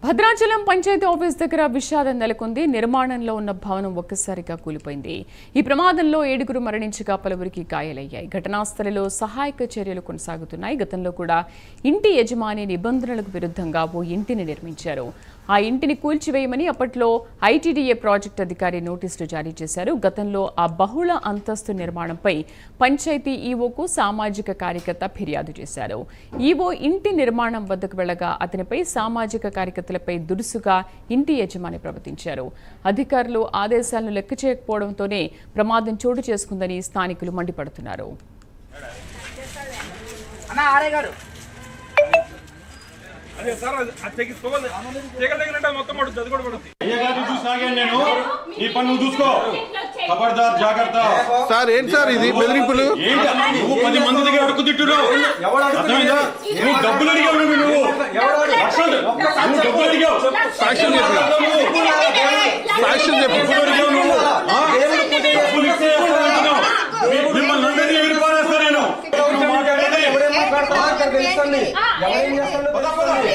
Bhadrachalam panchayat office దగ్గర విషాదం నెలకొంది. నిర్మాణంలో ఉన్న భవనం ఒక్కసారిగా కూలిపోయింది. ఈ ప్రమాదంలో 7గురు మరణించగా పలువురికి గాయాలయ్యాయి. ఘటనా స్థలిలో సహాయక చర్యలు కొనసాగుతున్నాయి. గతంలో కూడా ఇంటి యజమాని నిబంధనలకు విరుద్ధంగా ఓ ఇంటిని నిర్మించారు. ఆ ఇంటిని కూల్చివేయమని అప్పట్లో ఐటీడీఏ ప్రాజెక్టు అధికారి నోటీసులు జారీ చేశారు. గతంలో ఆ బహుళ అంతస్తు నిర్మాణంపై పంచాయతీ ఈవోకు సామాజిక కార్యకర్త ఫిర్యాదు చేశారు. ఈవో ఇంటి నిర్మాణం వద్దకు వెళ్లగా అతనిపై సామాజిక కార్యకర్తలపై దురుసుగా ఇంటి యజమాని ప్రవర్తించారు. అధికారులు ఆదేశాలను లెక్క చేయకపోవడంతోనే ప్రమాదం చోటు చేసుకుందని స్థానికులు మండిపడుతున్నారు. సార్ ఏంటి సార్ ఇది బెదిరింపులు? నువ్వు 10 మంది దగ్గర అడుగు తిట్టున్నావు. నువ్వు డబ్బులు అడిగావు. నువ్వు డబ్బులు అడిగావు. సాక్ష్యం చెప్పు. సాక్ష్యం చెప్పు. మిమ్మల్ని అందరినీ ఎగిరిపోనేస్తా నేను.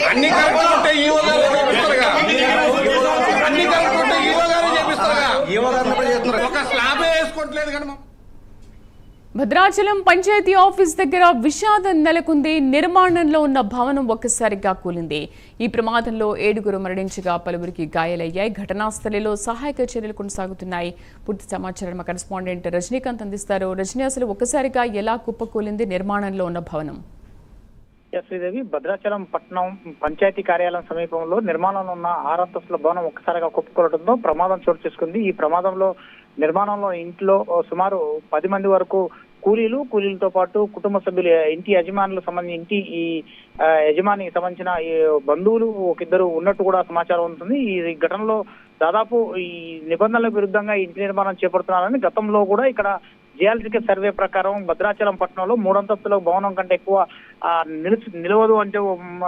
అన్ని కరెక్ట్ ఉంటే ఈవో గారు చేపిస్తారుగా. అన్ని కరెక్ట్ ఉంటే ఈవో గారు చేపిస్తారుగా. ఈవో గారు ఒక స్లాబ్ వేసుకోవట్లేదు కదా. భద్రాచలం పంచాయతీ ఆఫీస్ దగ్గర విషాదం నెలకొంది. నిర్మాణంలో ఉన్న భవనం ఒక్కసారిగా కూలింది. ఈ ప్రమాదంలో 7గురు మరణించగా పలువురికి గాయాలయ్యాయి. ఘటనా స్థలిలో సహాయక చర్యలు కొనసాగుతున్నాయి. పూర్తి సమాచారం మా కరెస్పాండెంట్ రజనీకాంత్ అందిస్తారు. రజనీ, అసలు ఒక్కసారిగా ఎలా కుప్పకూలింది నిర్మాణంలో ఉన్న భవనం? శ్రీదేవి, భద్రాచలం పట్టణం పంచాయతీ కార్యాలయం సమీపంలో నిర్మాణంలో ఉన్న 6 అంతస్తుల భవనం ఒక్కసారిగా కుప్పకూలడంతో ప్రమాదం చోటు చేసుకుంది. ఈ ప్రమాదంలో నిర్మాణంలో ఇంట్లో సుమారు 10 మంది వరకు కూలీలతో పాటు కుటుంబ సభ్యులు, ఇంటి యజమానులకు సంబంధించి ఇంటి ఈ యజమానికి సంబంధించిన ఈ బంధువులు ఒకిద్దరు ఉన్నట్టు కూడా సమాచారం ఉంటుంది. ఈ ఘటనలో దాదాపు ఈ నిబంధనలకు విరుద్ధంగా ఇంటి నిర్మాణం చేపడుతున్నారని గతంలో కూడా ఇక్కడ జియాలజికల్ సర్వే ప్రకారం భద్రాచలం పట్టణంలో 3 అంతస్తుల భవనం కంటే ఎక్కువ నిలవదు అంటే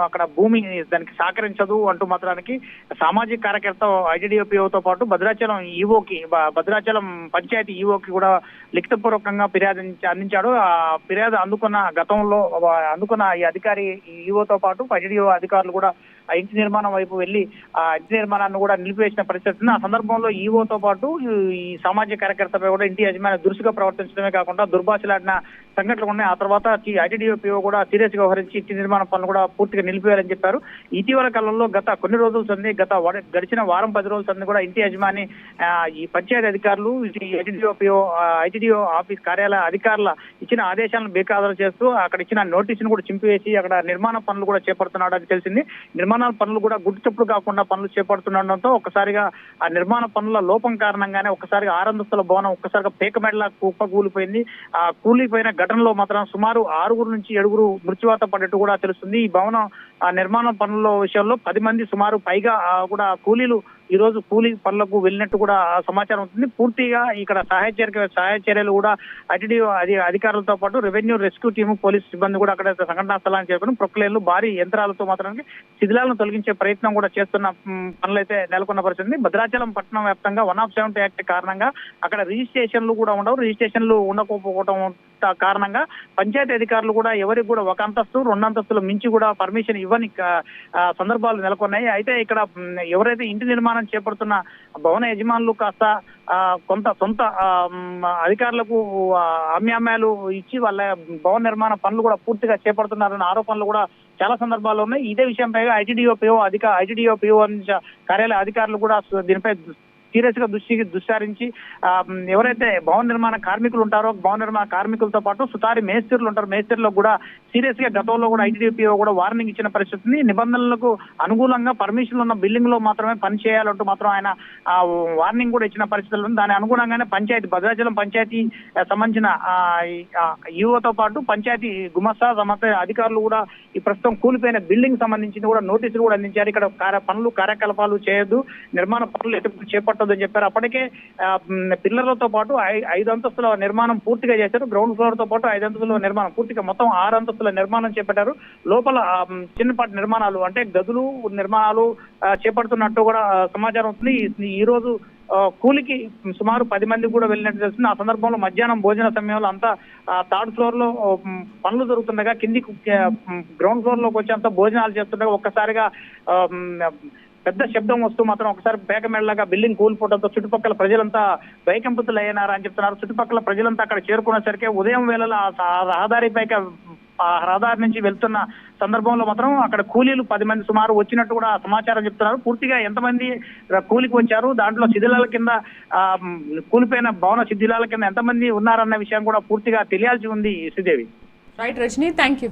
అక్కడ భూమి దానికి సహకరించదు అంటూ మాత్రానికి సామాజిక కార్యకర్త ఐటీడీఓపీఓతో పాటు భద్రాచలం పంచాయతీ ఈవోకి కూడా లిఖితపూర్వకంగా ఫిర్యాదు అందించాడు. ఆ ఫిర్యాదు అందుకున్న ఈ అధికారి ఈవోతో పాటు ఐటీడీఓ అధికారులు కూడా ఆ ఇంటి నిర్మాణం వైపు వెళ్లి ఆ ఇంటి నిర్మాణాన్ని కూడా నిలిపివేసిన పరిస్థితి. ఆ సందర్భంలో ఈవోతో పాటు ఈ సామాజిక కార్యకర్తపై కూడా ఇంటి యజమాని దురుసుగా ప్రవర్తించడమే కాకుండా దుర్భాషలాడిన సంఘటనలు ఉన్నాయి. ఆ తర్వాత ఐటీడీఓపీఓ కూడా సీరియస్ గా వ్యవహరించి ఇంటి నిర్మాణ పనులు కూడా పూర్తిగా నిలిపివేయాలని చెప్పారు. ఇటీవల కాలంలో గడిచిన వారం 10 రోజుల సంది కూడా ఇంటి యజమాని ఈ పంచాయతీ అధికారులు ఐటీడీఓ ఆఫీస్ కార్యాలయ అధికారుల ఇచ్చిన ఆదేశాలను బేఖాతరు చేస్తూ అక్కడ ఇచ్చిన నోటీసును కూడా చింపివేసి అక్కడ నిర్మాణ పనులు కూడా చేపడుతున్నాడు అని తెలిసింది. నిర్మాణ పనులు కూడా గుట్టుచప్పుడు కాకుండా పనులు చేపడుతుండటంతో ఒక్కసారిగా ఆ నిర్మాణ పనుల లోపం కారణంగానే ఒక్కసారిగా 6 అంతస్తుల భవనం ఒక్కసారిగా పేకమెడలా కూలిపోయింది. ఆ కూలిపోయిన ఘటనలో మాత్రం సుమారు 6 నుంచి 7గురు మృత్యువాత పడ్డట్టు కూడా తెలుస్తుంది. ఈ భవనం నిర్మాణ పనుల విషయంలో 10 మంది సుమారు పైగా కూడా కూలీలు ఈ రోజు కూలీ పనులకు వెళ్ళినట్టు కూడా సమాచారం ఉంటుంది. పూర్తిగా ఇక్కడ సహాయ చర్యలు కూడా ఐటీడీఓ అధికారులతో పాటు రెవెన్యూ రెస్క్యూ టీము, పోలీసు సిబ్బంది కూడా అక్కడ సంఘటనా స్థలాన్ని చేరుకుని ప్రొక్లేర్లు భారీ యంత్రాలతో మాత్రానికి శిథిలాలను తొలగించే ప్రయత్నం కూడా చేస్తున్న పనులైతే నెలకొన్న పరిస్థితి. భద్రాచలం పట్టణం వ్యాప్తంగా 170 యాక్ట్ కారణంగా అక్కడ రిజిస్ట్రేషన్లు కూడా ఉండవు. రిజిస్ట్రేషన్లు ఉండకపోవడం కారణంగా పంచాయతీ అధికారులు కూడా ఎవరికి కూడా 1 అంతస్తు 2 అంతస్తులు మించి కూడా పర్మిషన్ ఇవ్వని సందర్భాలు నెలకొన్నాయి. అయితే ఇక్కడ ఎవరైతే ఇంటి నిర్మాణం చేపడుతున్న భవన యజమానులు కాస్త కొంత సొంత అధికారులకు ఆమ్యామ్యాలు ఇచ్చి వాళ్ళ భవన నిర్మాణ పనులు కూడా పూర్తిగా చేపడుతున్నారన్న ఆరోపణలు కూడా చాలా సందర్భాల్లో ఉన్నాయి. ఇదే విషయంపై ఐటీడీఓపీఓ కార్యాలయ అధికారులు కూడా దీనిపై సీరియస్ గా దుస్సారించి ఎవరైతే భవన నిర్మాణ కార్మికులు ఉంటారో భవన నిర్మాణ కార్మికులతో పాటు సుతారి మేస్త్రీలు ఉంటారు, మేస్త్రీలకు కూడా సీరియస్ గా గతంలో కూడా ఐటీడీపీఓ కూడా వార్నింగ్ ఇచ్చిన పరిస్థితి. నిబంధనలకు అనుకూలంగా పర్మిషన్లు ఉన్న బిల్డింగ్ లో మాత్రమే పని చేయాలంటూ మాత్రం ఆయన వార్నింగ్ కూడా ఇచ్చిన పరిస్థితులు. దాని అనుగుణంగానే భద్రాచలం పంచాయతీ సంబంధించిన ఈవోతో పాటు పంచాయతీ గుమస్తా అధికారులు కూడా ఈ ప్రస్తుతం కూలిపోయిన బిల్డింగ్ సంబంధించి కూడా నోటీసులు కూడా అందించారు. ఇక్కడ కార్యకలాపాలు చేయొద్దు, నిర్మాణ పనులు చేపట్టొద్దని చెప్పారు. అప్పటికే పిల్లర్లతో పాటు 5 అంతస్తుల నిర్మాణం పూర్తిగా చేశారు. గ్రౌండ్ ఫ్లోర్ తో పాటు 5 అంతస్తుల నిర్మాణం పూర్తిగా మొత్తం 6 అంతస్తుల నిర్మాణం చేపట్టారు. లోపల చిన్నపాటి నిర్మాణాలు అంటే గదులు నిర్మాణాలు చేపడుతున్నట్టు కూడా సమాచారం ఉంది. ఈ రోజు కూలికి సుమారు 10 మంది కూడా వెళ్ళినట్టు తెలుస్తుంది. ఆ సందర్భంలో మధ్యాహ్నం భోజన సమయంలో అంతా 3rd ఫ్లోర్ లో పనులు జరుగుతుండగా కిందికి గ్రౌండ్ ఫ్లోర్ లోకి వచ్చి అంతా భోజనాలు చేస్తుండగా ఒక్కసారిగా పెద్ద శబ్దం వస్తూ మాత్రం ఒకసారి పేకమెళ్ళగా బిల్డింగ్ కూలిపోవడంతో చుట్టుపక్కల ప్రజలంతా భయకంపితులు అయ్యారా అని చెప్తున్నారు. చుట్టుపక్కల ప్రజలంతా అక్కడ చేరుకునేసరికి ఉదయం వేళలో ఆ రహదారిపైకి ఆ రహదారి నుంచి వెళ్తున్న సందర్భంలో మాత్రం అక్కడ కూలీలు 10 మంది సుమారు వచ్చినట్టు కూడా సమాచారం చెప్తున్నారు. పూర్తిగా ఎంతమంది కూలికి వచ్చారు, దాంట్లో శిథిలాల కింద కూలిపోయిన భవన శిథిలాల కింద ఎంతమంది ఉన్నారన్న విషయం కూడా పూర్తిగా తెలియాల్సి ఉంది Sridevi. Right Rajani, thank you.